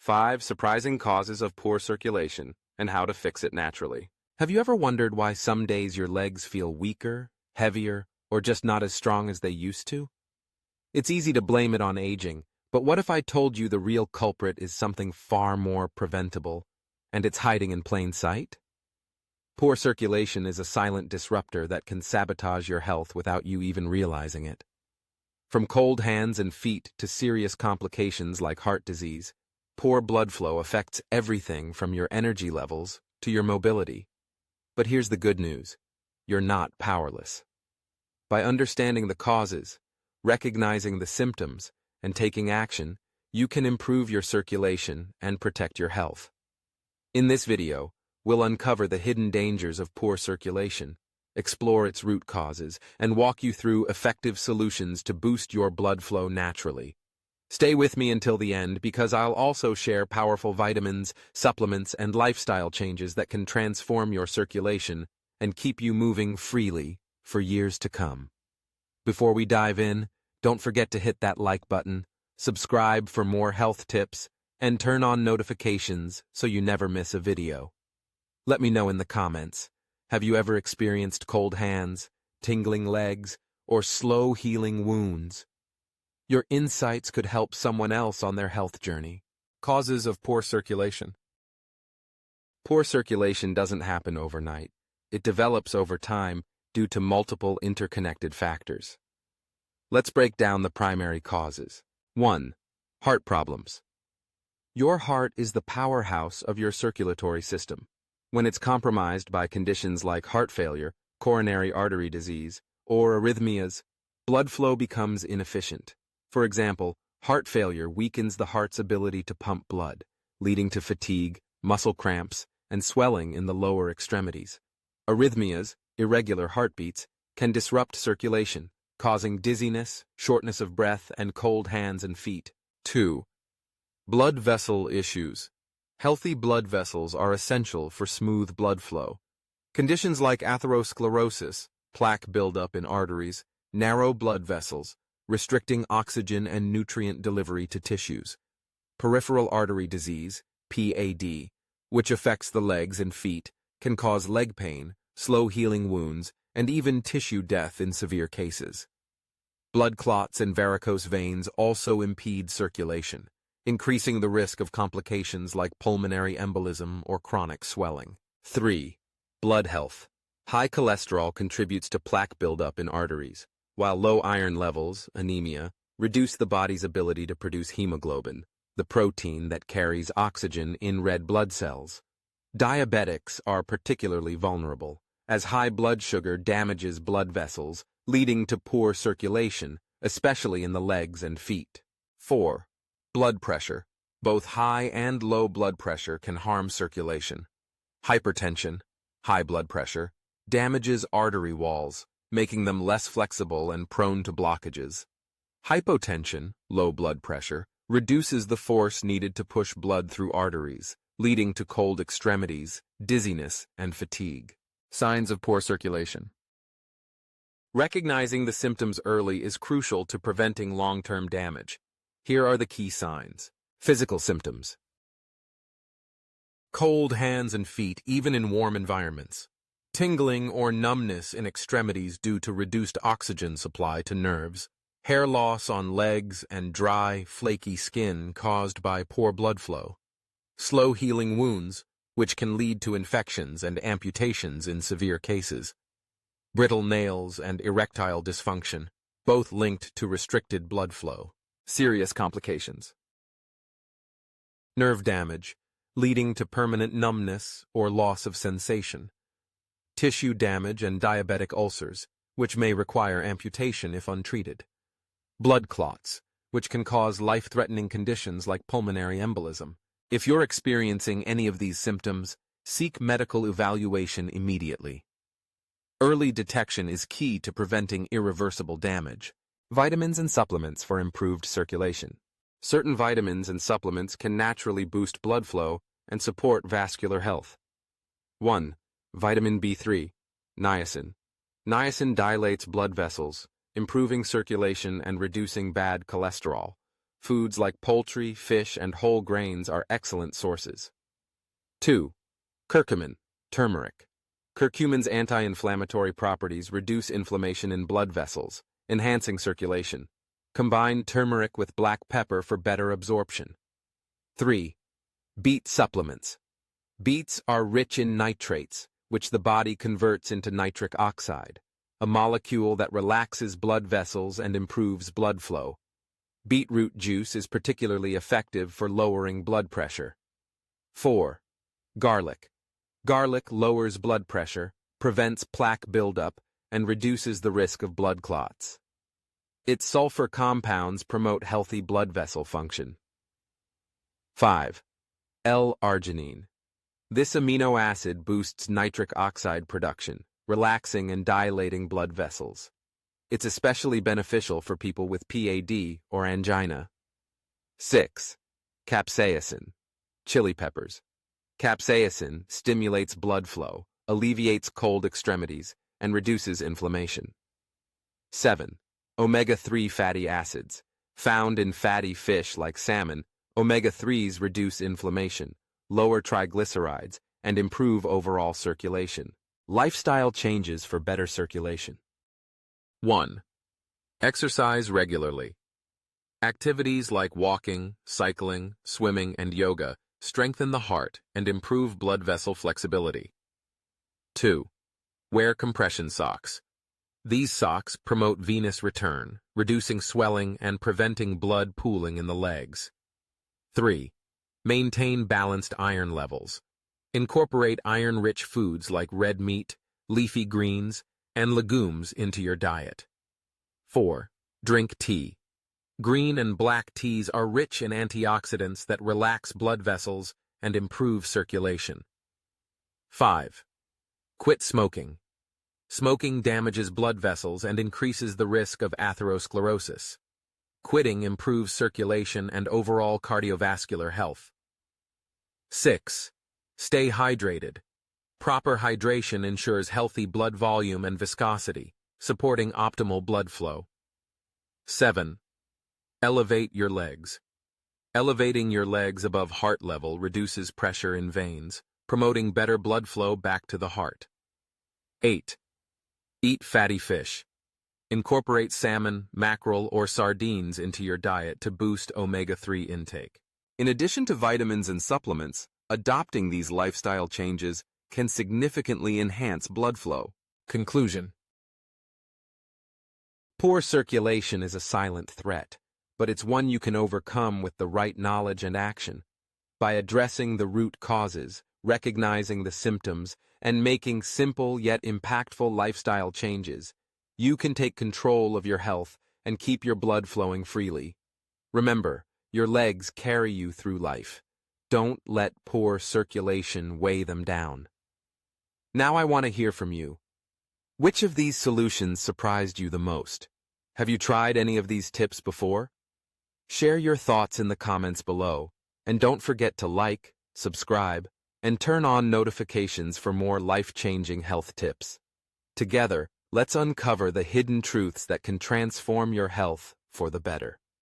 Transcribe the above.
5 surprising causes of poor circulation and how to fix it naturally. Have you ever wondered why some days your legs feel weaker, heavier, or just not as strong as they used to? It's easy to blame it on aging, but what if I told you the real culprit is something far more preventable, and it's hiding in plain sight? Poor circulation is a silent disruptor that can sabotage your health without you even realizing it. From cold hands and feet to serious complications like heart disease, poor blood flow affects everything from your energy levels to your mobility. But here's the good news: you're not powerless. By understanding the causes, recognizing the symptoms, and taking action, you can improve your circulation and protect your health. In this video, we'll uncover the hidden dangers of poor circulation, explore its root causes, and walk you through effective solutions to boost your blood flow naturally. Stay with me until the end because I'll also share powerful vitamins, supplements, and lifestyle changes that can transform your circulation and keep you moving freely for years to come. Before we dive in, don't forget to hit that like button, subscribe for more health tips, and turn on notifications so you never miss a video. Let me know in the comments, have you ever experienced cold hands, tingling legs, or slow healing wounds? Your insights could help someone else on their health journey. Causes of poor circulation. Poor circulation doesn't happen overnight. It develops over time due to multiple interconnected factors. Let's break down the primary causes. 1. Heart problems. Your heart is the powerhouse of your circulatory system. When it's compromised by conditions like heart failure, coronary artery disease, or arrhythmias, blood flow becomes inefficient. For example, heart failure weakens the heart's ability to pump blood, leading to fatigue, muscle cramps, and swelling in the lower extremities. Arrhythmias, irregular heartbeats, can disrupt circulation, causing dizziness, shortness of breath, and cold hands and feet. 2. Blood vessel issues. Healthy blood vessels are essential for smooth blood flow. Conditions like atherosclerosis, plaque buildup in arteries, narrow blood vessels, restricting oxygen and nutrient delivery to tissues. Peripheral artery disease, PAD, which affects the legs and feet, can cause leg pain, slow healing wounds, and even tissue death in severe cases. Blood clots and varicose veins also impede circulation, increasing the risk of complications like pulmonary embolism or chronic swelling. 3. Blood health. High cholesterol contributes to plaque buildup in arteries, while low iron levels, anemia, reduce the body's ability to produce hemoglobin, the protein that carries oxygen in red blood cells. Diabetics are particularly vulnerable, as high blood sugar damages blood vessels, leading to poor circulation, especially in the legs and feet. 4. Blood pressure. Both high and low blood pressure can harm circulation. Hypertension, high blood pressure, damages artery walls, making them less flexible and prone to blockages. Hypotension, low blood pressure, reduces the force needed to push blood through arteries, leading to cold extremities, dizziness, and fatigue. Signs of poor circulation. Recognizing the symptoms early is crucial to preventing long-term damage. Here are the key signs. Physical symptoms. Cold hands and feet, even in warm environments. Tingling or numbness in extremities due to reduced oxygen supply to nerves. Hair loss on legs and dry, flaky skin caused by poor blood flow. Slow healing wounds, which can lead to infections and amputations in severe cases. Brittle nails and erectile dysfunction, both linked to restricted blood flow. Serious complications. Nerve damage, leading to permanent numbness or loss of sensation. Tissue damage and diabetic ulcers, which may require amputation if untreated. Blood clots, which can cause life-threatening conditions like pulmonary embolism. If you're experiencing any of these symptoms, seek medical evaluation immediately. Early detection is key to preventing irreversible damage. Vitamins and supplements for improved circulation. Certain vitamins and supplements can naturally boost blood flow and support vascular health. 1. Vitamin B3, niacin. Niacin dilates blood vessels, improving circulation and reducing bad cholesterol. Foods like poultry, fish, and whole grains are excellent sources. 2. Curcumin, turmeric. Curcumin's anti-inflammatory properties reduce inflammation in blood vessels, enhancing circulation. Combine turmeric with black pepper for better absorption. 3. Beet supplements. Beets are rich in nitrates, which the body converts into nitric oxide, a molecule that relaxes blood vessels and improves blood flow. Beetroot juice is particularly effective for lowering blood pressure. 4. Garlic. Garlic lowers blood pressure, prevents plaque buildup, and reduces the risk of blood clots. Its sulfur compounds promote healthy blood vessel function. 5. L-arginine. This amino acid boosts nitric oxide production, relaxing and dilating blood vessels. It's especially beneficial for people with PAD or angina. 6. Capsaicin. Chili peppers. Capsaicin stimulates blood flow, alleviates cold extremities, and reduces inflammation. 7. Omega-3 fatty acids. Found in fatty fish like salmon, omega-3s reduce inflammation, lower triglycerides, and improve overall circulation. Lifestyle changes for better circulation. 1. Exercise regularly. Activities like walking, cycling, swimming, and yoga strengthen the heart and improve blood vessel flexibility. 2. Wear compression socks. These socks promote venous return, reducing swelling and preventing blood pooling in the legs. 3. Maintain balanced iron levels. Incorporate iron-rich foods like red meat, leafy greens, and legumes into your diet. 4. Drink tea. Green and black teas are rich in antioxidants that relax blood vessels and improve circulation. 5. Quit smoking. Smoking damages blood vessels and increases the risk of atherosclerosis. Quitting improves circulation and overall cardiovascular health. 6. Stay hydrated. Proper hydration ensures healthy blood volume and viscosity, supporting optimal blood flow. 7. Elevate your legs. Elevating your legs above heart level reduces pressure in veins, promoting better blood flow back to the heart. 8. Eat fatty fish. Incorporate salmon, mackerel, or sardines into your diet to boost omega-3 intake. In addition to vitamins and supplements, adopting these lifestyle changes can significantly enhance blood flow. Conclusion. Poor circulation is a silent threat, but it's one you can overcome with the right knowledge and action. By addressing the root causes, recognizing the symptoms, and making simple yet impactful lifestyle changes, you can take control of your health and keep your blood flowing freely. Remember, your legs carry you through life. Don't let poor circulation weigh them down. Now I want to hear from you. Which of these solutions surprised you the most? Have you tried any of these tips before? Share your thoughts in the comments below, and don't forget to like, subscribe, and turn on notifications for more life-changing health tips. Together, let's uncover the hidden truths that can transform your health for the better.